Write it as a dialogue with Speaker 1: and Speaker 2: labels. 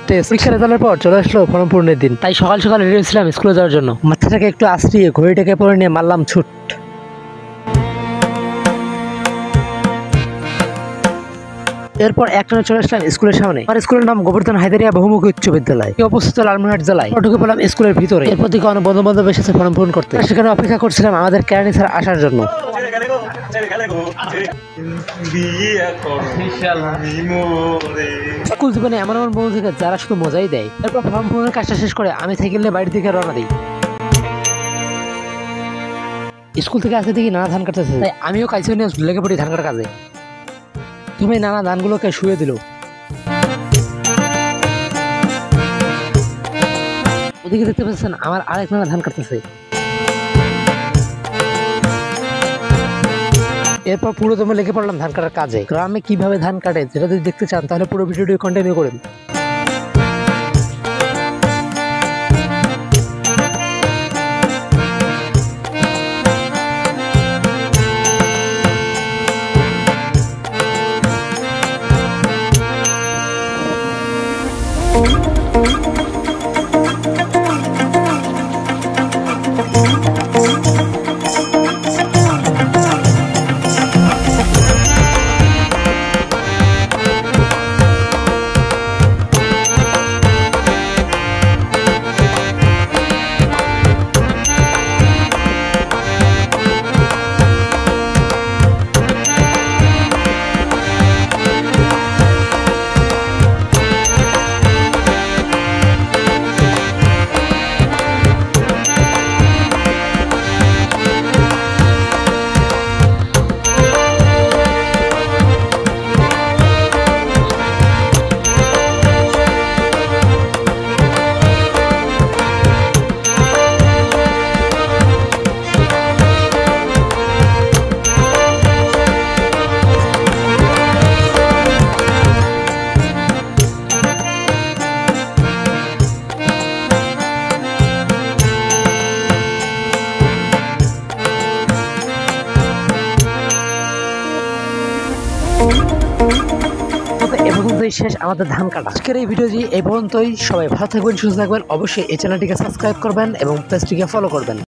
Speaker 1: Test. পরীক্ষার রেজাল্টের পর চলে আসলো ফর্ম পূরণের দিন, তাই সকাল সকাল রেডি হয়েছিলাম স্কুলে যাওয়ার জন্য। মাথাটাকে একটু আশ্রিয়ে ঘড়িটাকে পরে নিয়ে মারলাম ছুট। এরপর একটানে চলে আসলাম স্কুলের সামনে। আমার স্কুলের নাম গোবর্ধন হায়দারিয়া বহুমুখী উচ্চ বিদ্যালয়, অবস্থিত লালমনিরহাট জেলায়। ঢুকে পড়লাম স্কুলের ভিতরে। এরপর দিকে অনেক বন্ধু বান্ধব এসেছে ফর্ম পূরণ করতে। সেখানে অপেক্ষা করছিলাম আমাদের কেরানি স্যার আসার জন্য। স্কুল জীবনে এমন এমন বন্ধু থেকে যারা শুধু মজাই দেয়। এরপর ফর্ম পূরণের কাজটা শেষ করে আমি সাইকেল নিয়ে বাড়ির দিকে রওনা দিই। স্কুল থেকে আসতে দেখি নানা ধান কাটতেছে, তাই আমিও কাইছে নিয়ে লেগে পড়ি ধান কাটার কাজে। তুমি নানা ধানগুলোকে শুয়ে দিল। ওদিকে দেখতে পাচ্ছেন আমার আরেক নানা ধান কাটতেছে। এরপর পুরো দমে লেগে পড়লাম ধান কাটার কাজে। গ্রামে কিভাবে ধান কাটে যেটা যদি দেখতে চান তাহলে পুরো ভিডিওটি কন্টিনিউ করেন। শেষ আমাদের ধান কাটা। আজকের এই ভিডিওটি এই পর্যন্তই। সবাই ভালো থাকবেন, সুস্থ থাকবেন। অবশ্যই এই চ্যানেলটিকে সাবস্ক্রাইব করবেন এবং পেজটিকে ফলো করবেন।